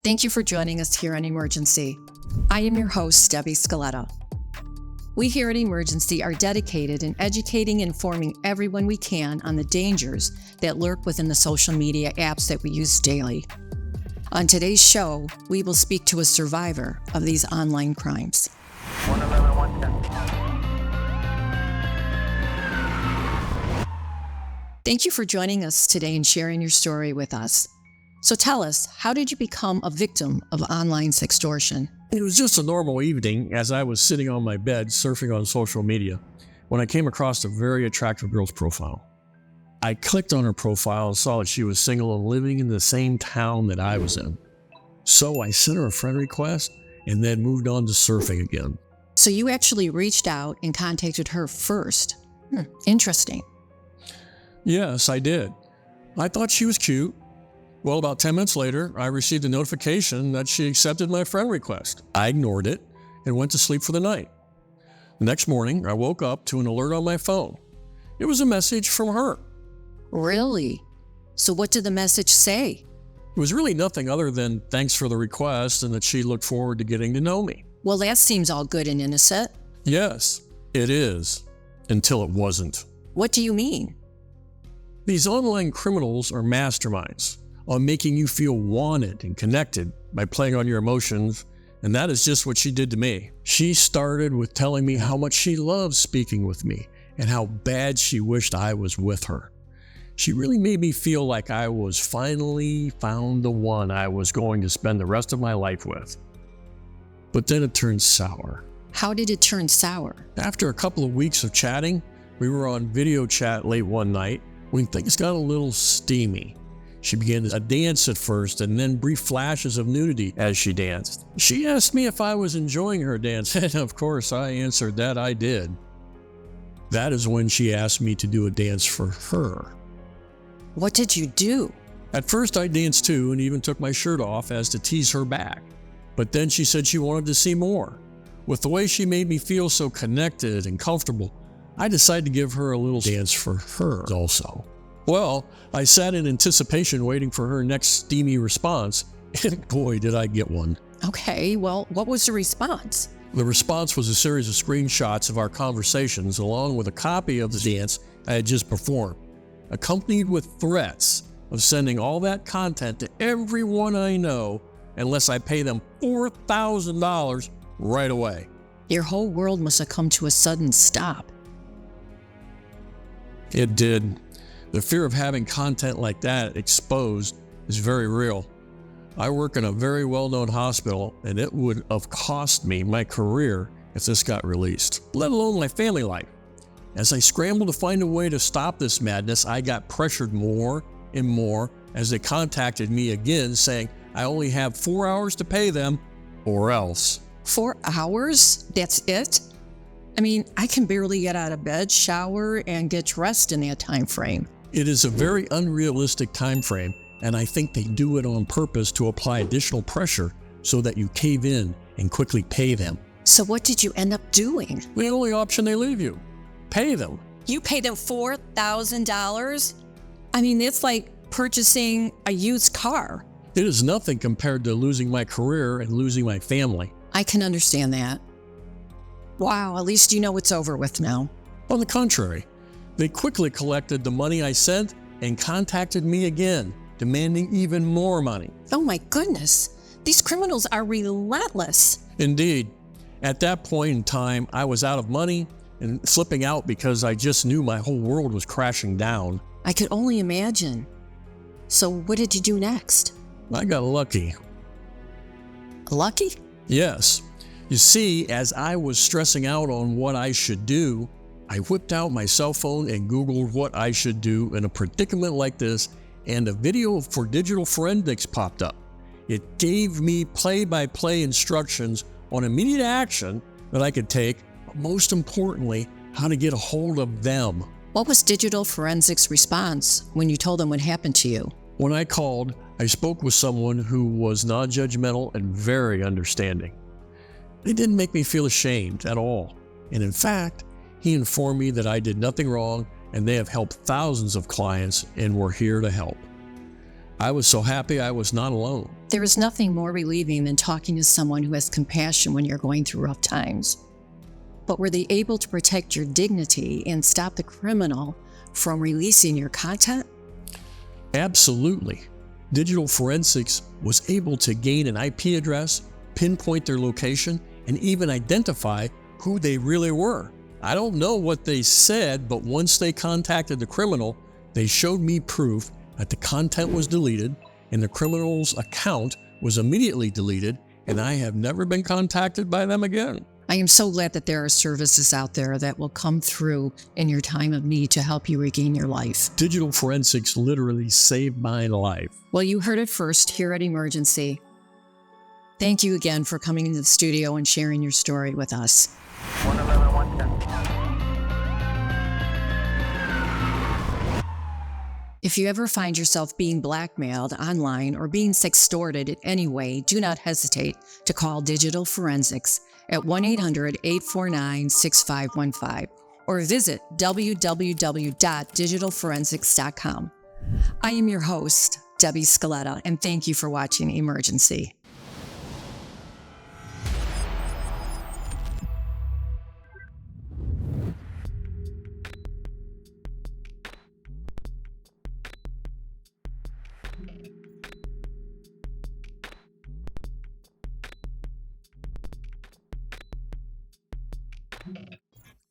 Thank you for joining us here on Emergency. I am your host, Debbie Scaletta. We here at Emergency are dedicated in educating and informing everyone we can on the dangers that lurk within the social media apps that we use daily. On today's show, we will speak to a survivor of these online crimes. 111, 110. Thank you for joining us today and sharing your story with us. So tell us, how did you become a victim of online sextortion? It was just a normal evening as I was sitting on my bed surfing on social media when I came across a very attractive girl's profile. I clicked on her profile and saw that she was single and living in the same town that I was in. So I sent her a friend request and then moved on to surfing again. So you actually reached out and contacted her first. Interesting. Yes, I did. I thought she was cute. Well, about 10 minutes later, I received a notification that she accepted my friend request. I ignored it and went to sleep for the night. The next morning, I woke up to an alert on my phone. It was a message from her. Really? So what did the message say? It was really nothing other than thanks for the request and that she looked forward to getting to know me. Well, that seems all good and innocent. Yes, it is, until it wasn't. What do you mean? These online criminals are masterminds on making you feel wanted and connected by playing on your emotions, and that is just what she did to me. She started with telling me how much she loved speaking with me and how bad she wished I was with her. She really made me feel like I was finally found the one I was going to spend the rest of my life with. But then it turned sour. How did it turn sour? After a couple of weeks of chatting, we were on video chat late one night when things got a little steamy. She began a dance at first and then brief flashes of nudity as she danced. She asked me if I was enjoying her dance, and of course I answered that I did. That is when she asked me to do a dance for her. What did you do? At first I danced too and even took my shirt off as to tease her back. But then she said she wanted to see more. With the way she made me feel so connected and comfortable, I decided to give her a little dance for her also. Well, I sat in anticipation waiting for her next steamy response, and boy, did I get one. Okay, well, what was the response? The response was a series of screenshots of our conversations along with a copy of the dance I had just performed, accompanied with threats of sending all that content to everyone I know unless I pay them $4,000 right away. Your whole world must have come to a sudden stop. It did. The fear of having content like that exposed is very real. I work in a very well-known hospital, and it would have cost me my career if this got released, let alone my family life. As I scrambled to find a way to stop this madness, I got pressured more and more as they contacted me again saying I only have 4 hours to pay them or else. 4 hours? That's it? I mean, I can barely get out of bed, shower, and get dressed in that time frame. It is a very unrealistic time frame, and I think they do it on purpose to apply additional pressure so that you cave in and quickly pay them. So what did you end up doing? The only option they leave you. Pay them. You pay them $4,000? I mean, it's like purchasing a used car. It is nothing compared to losing my career and losing my family. I can understand that. Wow, at least you know it's over with now. On the contrary, they quickly collected the money I sent and contacted me again, demanding even more money. Oh my goodness, these criminals are relentless. Indeed. At that point in time, I was out of money and flipping out because I just knew my whole world was crashing down. I could only imagine. So what did you do next? I got lucky. Lucky? Yes. You see, as I was stressing out on what I should do, I whipped out my cell phone and Googled what I should do in a predicament like this, and a video for digital forensics popped up. It gave me play-by-play instructions on immediate action that I could take, but most importantly, how to get a hold of them. What was digital forensics' response when you told them what happened to you? When I called, I spoke with someone who was non-judgmental and very understanding. It didn't make me feel ashamed at all, and in fact, he informed me that I did nothing wrong and they have helped thousands of clients and were here to help. I was so happy I was not alone. There is nothing more relieving than talking to someone who has compassion when you're going through rough times. But were they able to protect your dignity and stop the criminal from releasing your content? Absolutely. Digital forensics was able to gain an IP address, pinpoint their location, and even identify who they really were. I don't know what they said, but once they contacted the criminal, they showed me proof that the content was deleted and the criminal's account was immediately deleted, and I have never been contacted by them again. I am so glad that there are services out there that will come through in your time of need to help you regain your life. Digital forensics literally saved my life. Well, you heard it first here at Emergency. Thank you again for coming into the studio and sharing your story with us. 111, 110. If you ever find yourself being blackmailed online or being sextorted in any way, do not hesitate to call Digital Forensics at 1-800-849-6515 or visit www.digitalforensics.com. I am your host, Debbie Scaletta, and thank you for watching Emergency.